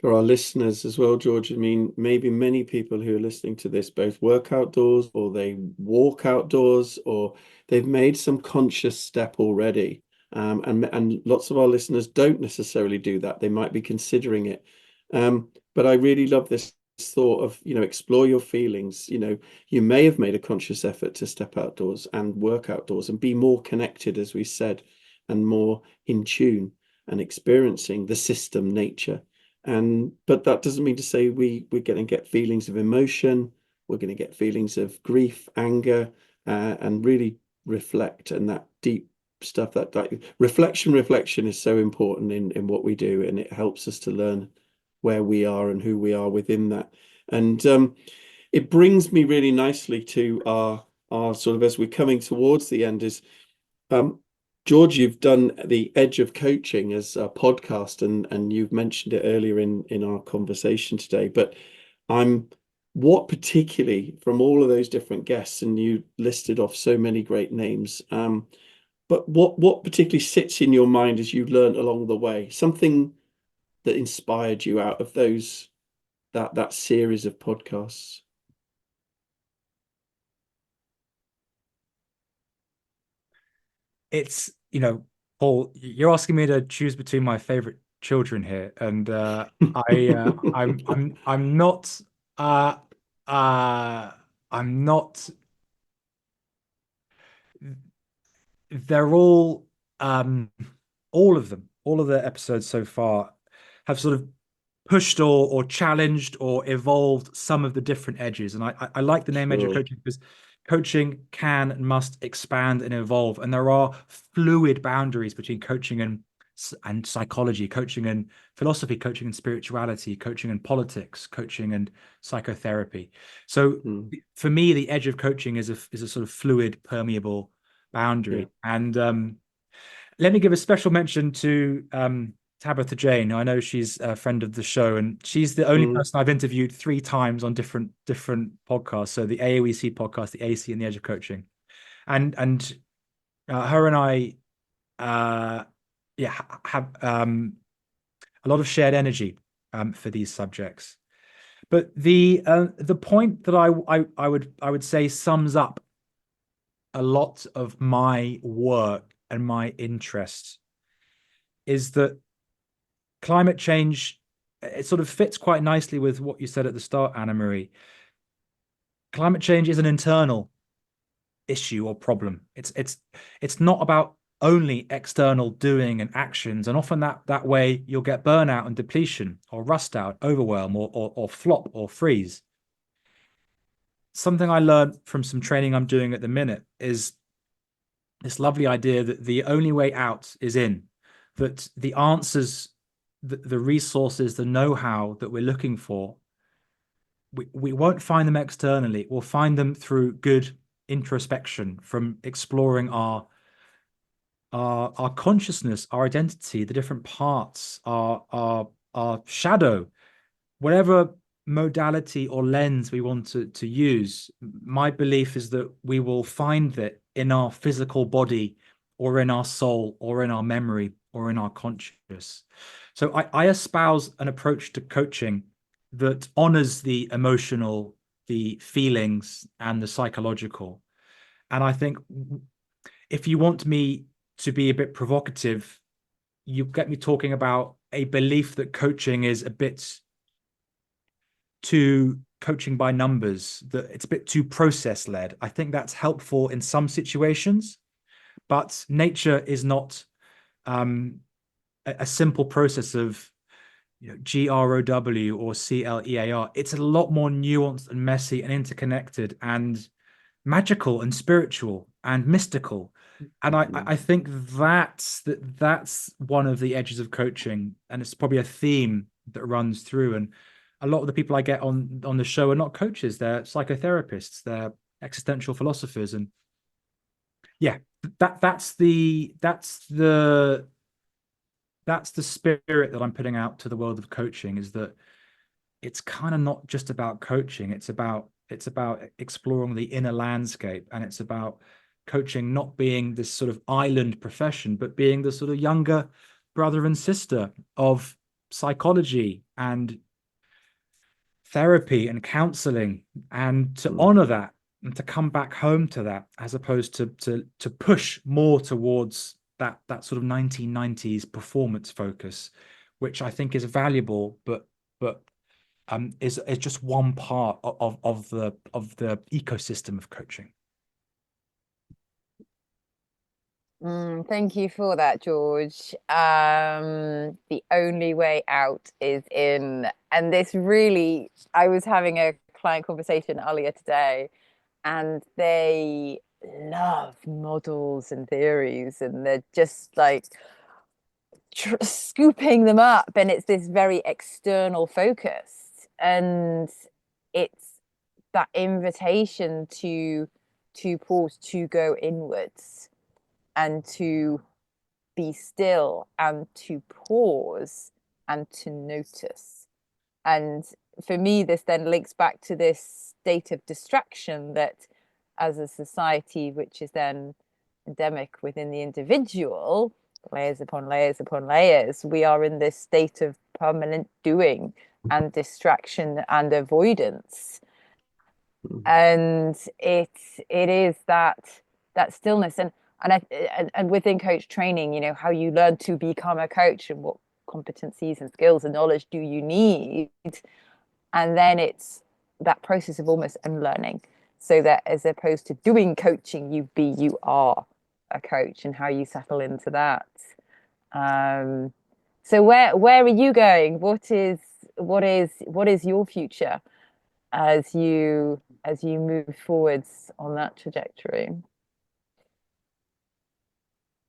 for our listeners as well, George. I mean, maybe many people who are listening to this both work outdoors, or they walk outdoors, or they've made some conscious step already. And lots of our listeners don't necessarily do that. They might be considering it. But I really love this thought of, you know, explore your feelings. You know, you may have made a conscious effort to step outdoors and work outdoors and be more connected, as we said, and more in tune and experiencing the system, nature. But that doesn't mean to say we're going to get feelings of emotion. We're going to get feelings of grief, anger, and really reflect. And that deep stuff, that reflection is so important in what we do, and it helps us to learn where we are and who we are within that. And it brings me really nicely to our sort of, as we're coming towards the end, is George, you've done the Edge of Coaching as a podcast, and you've mentioned it earlier in our conversation today. But what particularly from all of those different guests, and you listed off so many great names, but what particularly sits in your mind as you learned along the way, something that inspired you out of that series of podcasts? It's, you know, Paul, you're asking me to choose between my favorite children here, and I'm not uh I'm not they're all of them, all of the episodes so far have sort of pushed or challenged or evolved some of the different edges. And I like the name edge of Sure. coaching because coaching can and must expand and evolve. And there are fluid boundaries between coaching and psychology, coaching and philosophy, coaching and spirituality, coaching and politics, coaching and psychotherapy. So for me, the edge of coaching is a sort of fluid, permeable boundary. Yeah. And let me give a special mention to Tabitha Jane. I know she's a friend of the show, and she's the only person I've interviewed 3 times on different podcasts. So the AOEC podcast, the AC, and the Edge of Coaching, and her and I, have a lot of shared energy for these subjects. But the point that I would say sums up a lot of my work and my interests is that climate change, it sort of fits quite nicely with what you said at the start, Anna Marie. Climate change is an internal issue or problem. It's not about only external doing and actions, and often that way you'll get burnout and depletion or rust out, overwhelm or flop or freeze. Something I learned from some training I'm doing at the minute is this lovely idea that the only way out is in, that the answers, the resources, the know-how that we're looking for, we won't find them externally. We'll find them through good introspection, from exploring our consciousness, our identity, the different parts, our shadow, whatever modality or lens we want to use. My belief is that we will find that in our physical body or in our soul or in our memory or in our conscious. So I espouse an approach to coaching that honors the emotional, the feelings, and the psychological. And I think if you want me to be a bit provocative, you get me talking about a belief that coaching is a bit too coaching by numbers, that it's a bit too process led. I think that's helpful in some situations, but nature is not a simple process of GROW or CLEAR. It's a lot more nuanced and messy and interconnected and magical and spiritual and mystical. And I think that's one of the edges of coaching, and it's probably a theme that runs through. And a lot of the people I get on the show are not coaches; they're psychotherapists, they're existential philosophers, and yeah, that's the spirit that I'm putting out to the world of coaching, is that it's kind of not just about coaching. It's about exploring the inner landscape, and it's about coaching not being this sort of island profession, but being the sort of younger brother and sister of psychology and therapy and counseling, and to honor that and to come back home to that, as opposed to push more towards that sort of 1990s performance focus, which I think is valuable, but is just one part of the ecosystem of coaching. Thank you for that, George. The only way out is in. And this really, I was having a client conversation earlier today, and they love models and theories, and they're just like scooping them up, and it's this very external focus, and it's that invitation to pause, to go inwards, and to be still, and to pause, and to notice. And for me, this then links back to this state of distraction that, as a society which is then endemic within the individual, layers upon layers upon layers, we are in this state of permanent doing and distraction and avoidance. And it is that stillness, and within coach training, how you learn to become a coach, and what competencies and skills and knowledge do you need, and then it's that process of almost unlearning, so that as opposed to doing coaching, you are a coach, and how you settle into that. So where are you going? What is is your future as you move forwards on that trajectory?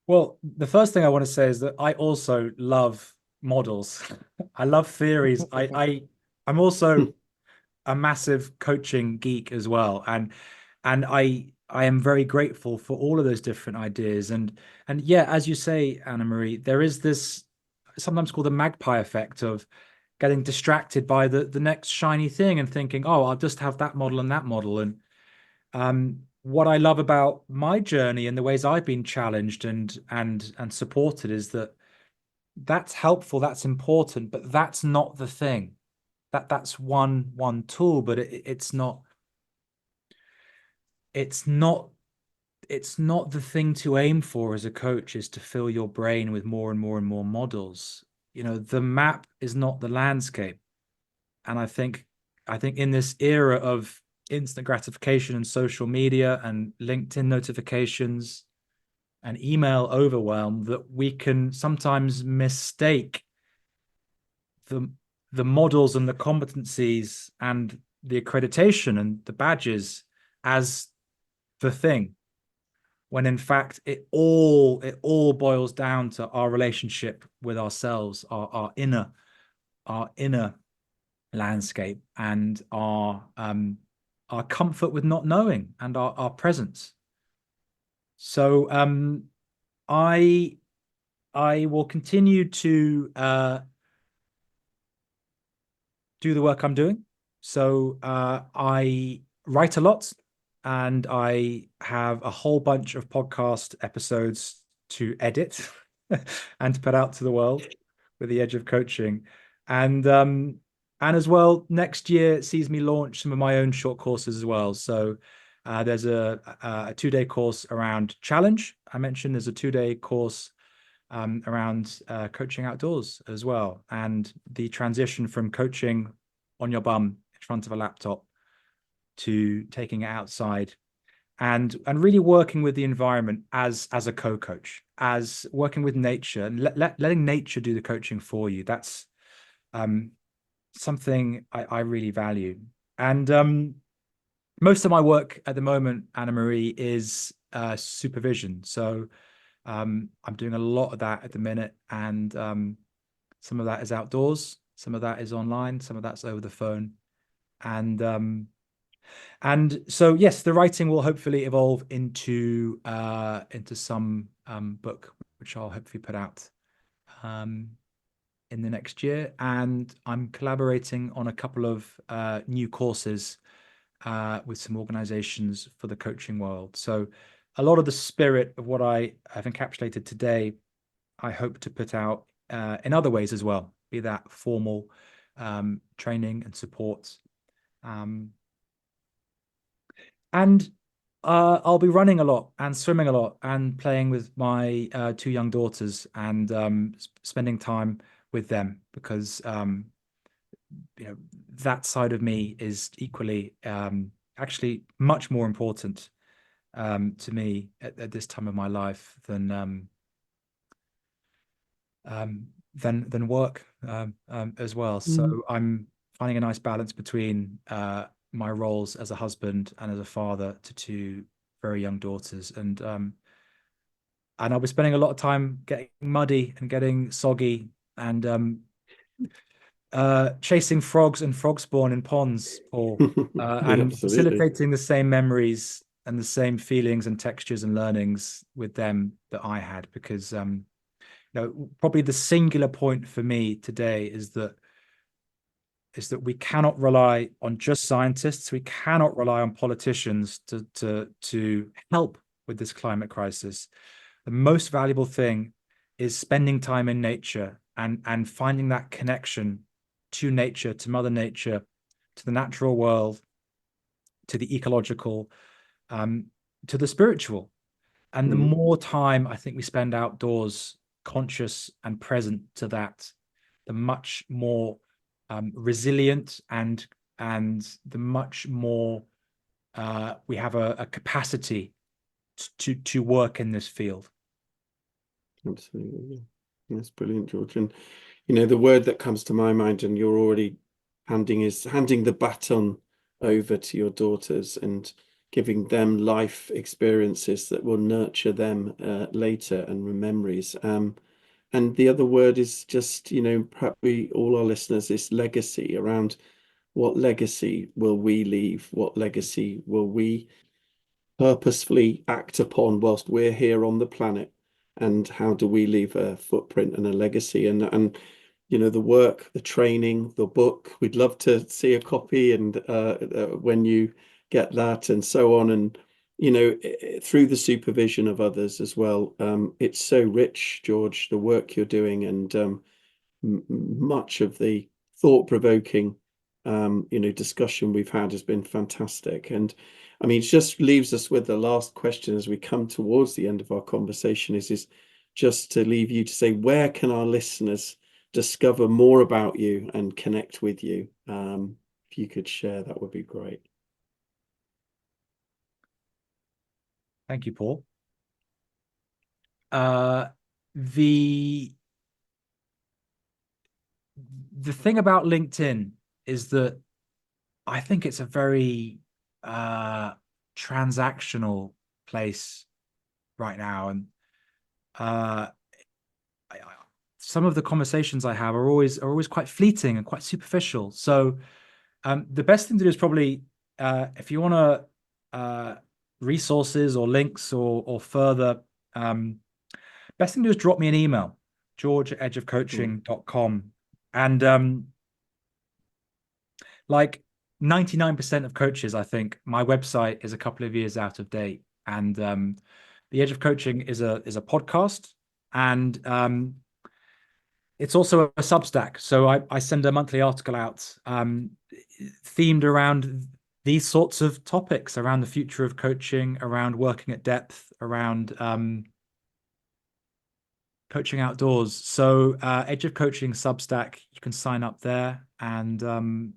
Well, the first thing I want to say is that I also love models. I love theories. I'm also a massive coaching geek as well, and I am very grateful for all of those different ideas. And yeah, as you say, Anna Marie, there is this sometimes called the magpie effect of getting distracted by the next shiny thing and thinking, oh, I'll just have that model and that model. And what I love about my journey and the ways I've been challenged and supported is that that's helpful, that's important, but that's not the thing. That's one tool, but it's not it's not it's not the thing to aim for as a coach, is to fill your brain with more and more and more models. You know, the map is not the landscape. And I think in this era of instant gratification and social media and LinkedIn notifications and email overwhelm, that we can sometimes mistake the the models and the competencies and the accreditation and the badges as the thing, when in fact it all boils down to our relationship with ourselves, our inner landscape, and our comfort with not knowing, and our presence. So I I will continue to do the work I'm doing. So I write a lot, and I have a whole bunch of podcast episodes to edit and to put out to the world with the Edge of Coaching. And as well, next year sees me launch some of my own short courses as well. So there's a 2-day course around challenge. I mentioned there's a 2-day course around coaching outdoors as well, and the transition from coaching on your bum in front of a laptop to taking it outside, and really working with the environment as a co-coach, as working with nature, and letting nature do the coaching for you. That's something I really value. And most of my work at the moment, Anna Marie, is supervision. So I'm doing a lot of that at the minute, and some of that is outdoors, some of that is online, some of that's over the phone, and so yes, the writing will hopefully evolve into some book, which I'll hopefully put out in the next year. And I'm collaborating on a couple of new courses with some organizations for the coaching world. So a lot of the spirit of what I have encapsulated today, I hope to put out in other ways as well, be that formal training and support. And I'll be running a lot and swimming a lot and playing with my 2 young daughters, and spending time with them, because that side of me is equally actually much more important to me at this time of my life than work as well. So I'm finding a nice balance between my roles as a husband and as a father to 2 very young daughters, and I'll be spending a lot of time getting muddy and getting soggy, and chasing frogs and frog spawn in ponds, or and Absolutely. facilitating the same memories and the same feelings and textures and learnings with them that I had. Because probably the singular point for me today is that we cannot rely on just scientists. We cannot rely on politicians to help with this climate crisis. The most valuable thing is spending time in nature, and finding that connection to nature, to Mother Nature, to the natural world, to the ecological, to the spiritual. And the more time I think we spend outdoors, conscious and present to that, the much more resilient and the much more we have a capacity to work in this field. Absolutely. That's brilliant, George. And the word that comes to my mind, and you're already handing the baton over to your daughters and giving them life experiences that will nurture them later and memories. And the other word is just, perhaps all our listeners, is legacy, around what legacy will we leave? What legacy will we purposefully act upon whilst we're here on the planet? And how do we leave a footprint and a legacy? And the work, the training, the book, we'd love to see a copy, and when you get that, and so on. And through the supervision of others as well. It's so rich, George, the work you're doing, and much of the thought-provoking discussion we've had has been fantastic. And I mean, it just leaves us with the last question as we come towards the end of our conversation, is just to leave you to say, where can our listeners discover more about you and connect with you? If you could share, that would be great. Thank you, Paul. The thing about LinkedIn is that I think it's a very transactional place right now, and some of the conversations I have are always quite fleeting and quite superficial. So the best thing to do is probably, if you want to resources or links or further, best thing to do is drop me an email, george@edgeofcoaching.com. And like 99% of coaches, I think my website is a couple of years out of date. And the Edge of Coaching is a podcast, and it's also a Substack. So I send a monthly article out themed around these sorts of topics, around the future of coaching, around working at depth, around coaching outdoors. So Edge of Coaching Substack, you can sign up there and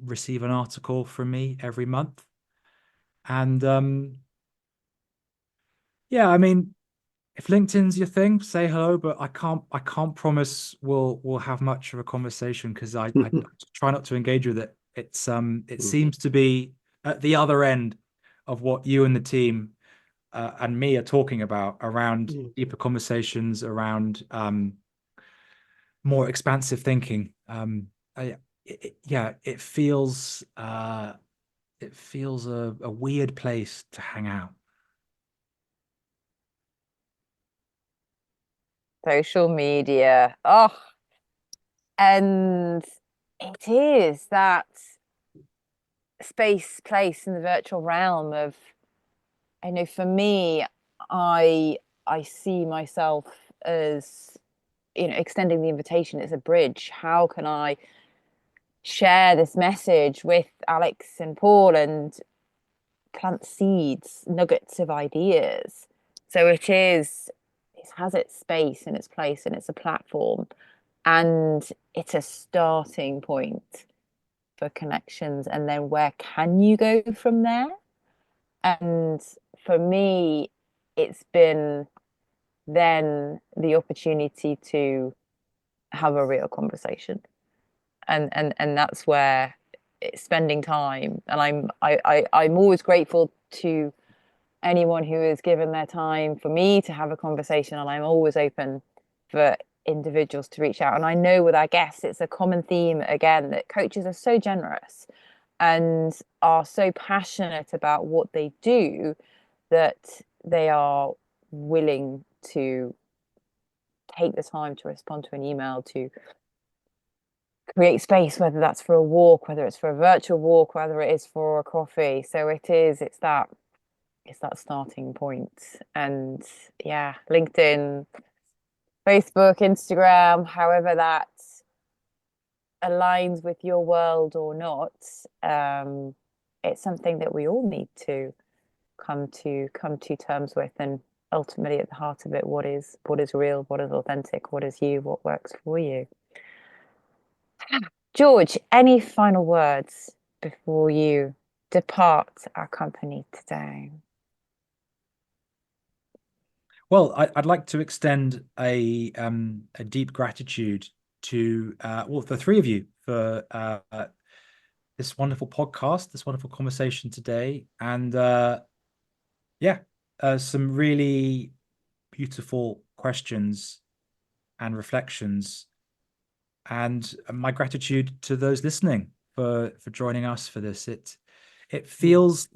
receive an article from me every month. And yeah, I mean, if LinkedIn's your thing, say hello, but I can't promise we'll have much of a conversation, because I try not to engage with it. It seems to be at the other end of what you and the team and me are talking about, around deeper conversations, around more expansive thinking. It feels a weird place to hang out. Social media. Oh, and it is that space, place in the virtual realm of, I know for me, I see myself as, extending the invitation. It's a bridge. How can I share this message with Alex and Paul and plant seeds, nuggets of ideas? So it has its space and its place, and it's a platform, and it's a starting point for connections. And then where can you go from there? And for me, it's been then the opportunity to have a real conversation, and that's where it's spending time. And I'm always grateful to anyone who has given their time for me to have a conversation, and I'm always open for individuals to reach out. And I know with our guests, it's a common theme again, that coaches are so generous and are so passionate about what they do, that they are willing to take the time to respond to an email, to create space, whether that's for a walk, whether it's for a virtual walk, whether it is for a coffee. So it's that starting point. And yeah, LinkedIn, Facebook, Instagram, however that aligns with your world or not, it's something that we all need to come to terms with. And ultimately, at the heart of it, what is real, what is authentic, what is you, what works for you. George, any final words before you depart our company today? Well, I'd like to extend a deep gratitude to the three of you for this wonderful podcast, this wonderful conversation today, and some really beautiful questions and reflections. And my gratitude to those listening for joining us for this. It feels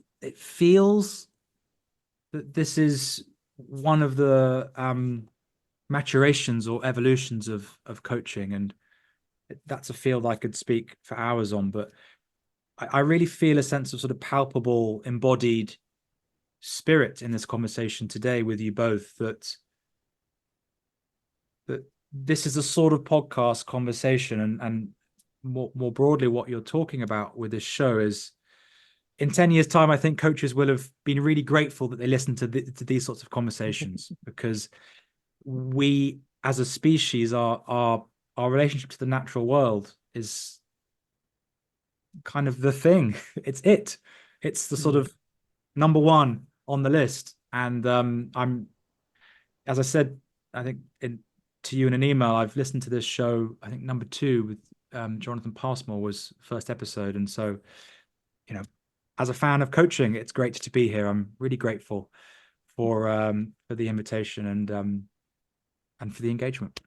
that this is one of the maturations or evolutions of coaching, and that's a field I could speak for hours on, but I really feel a sense of sort of palpable, embodied spirit in this conversation today with you both, that this is a sort of podcast conversation, and more broadly what you're talking about with this show is, in 10 years' time, I think coaches will have been really grateful that they listened to these sorts of conversations, because we as a species, our relationship to the natural world is kind of the thing. It's the sort of number one on the list. And as I said, I think to you in an email, I've listened to this show, I think number 2 with Jonathan Passmore was first episode. And so, as a fan of coaching, it's great to be here. I'm really grateful for the invitation and for the engagement.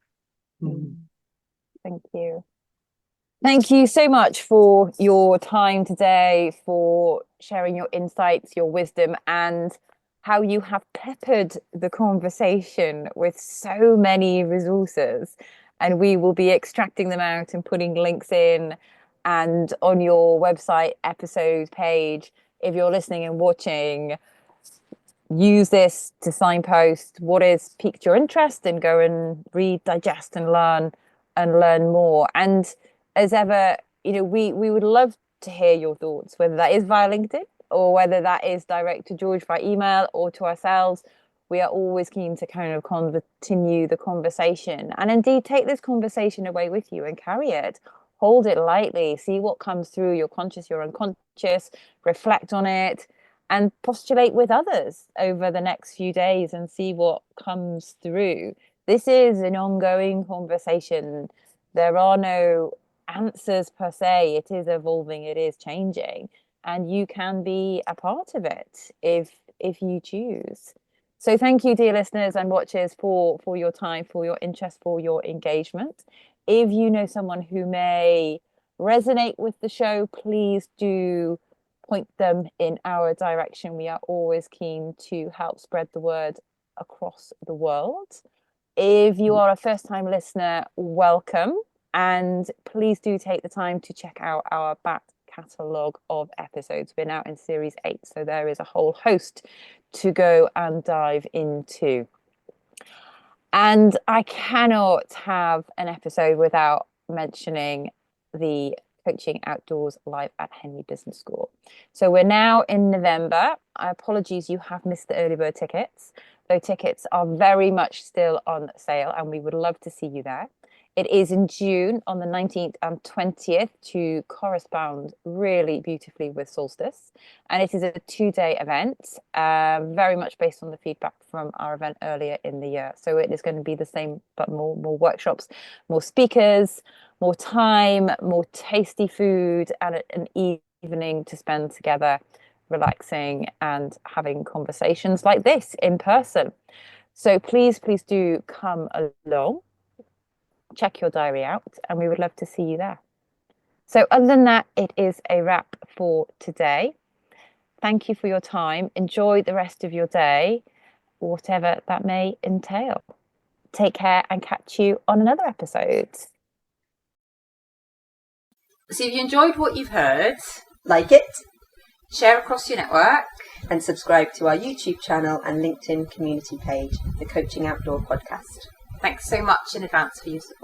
Thank you. Thank you so much for your time today, for sharing your insights, your wisdom, and how you have peppered the conversation with so many resources. And we will be extracting them out and putting links in and on your website episode page. If you're listening and watching, use this to signpost what has piqued your interest, and go and read, digest, and learn more. And as ever, we would love to hear your thoughts, whether that is via LinkedIn or whether that is direct to George by email or to ourselves. We are always keen to kind of continue the conversation, and indeed take this conversation away with you and carry it. Hold it lightly, see what comes through your conscious, your unconscious, reflect on it, and postulate with others over the next few days and see what comes through. This is an ongoing conversation. There are no answers per se. It is evolving, it is changing, and you can be a part of it if you choose. So thank you, dear listeners and watchers, for your time, for your interest, for your engagement. If you know someone who may resonate with the show, please do point them in our direction. We are always keen to help spread the word across the world. If you are a first-time listener, welcome. And please do take the time to check out our back catalogue of episodes. We're now in series 8, so there is a whole host to go and dive into. And I cannot have an episode without mentioning the Coaching Outdoors live at Henley Business School. So we're now in November. Apologies, you have missed the early bird tickets. Those tickets are very much still on sale, and we would love to see you there. It is in June on the 19th and 20th to correspond really beautifully with solstice. And it is a 2-day event, very much based on the feedback from our event earlier in the year. So it is going to be the same, but more workshops, more speakers, more time, more tasty food, and an evening to spend together, relaxing and having conversations like this in person. So please do come along. Check your diary out, and we would love to see you there. So other than that, it is a wrap for today. Thank you for your time. Enjoy the rest of your day, whatever that may entail. Take care and catch you on another episode. So if you enjoyed what you've heard, like it, share across your network, and subscribe to our YouTube channel and LinkedIn community page, the Coaching Outdoor Podcast. Thanks so much in advance for your support.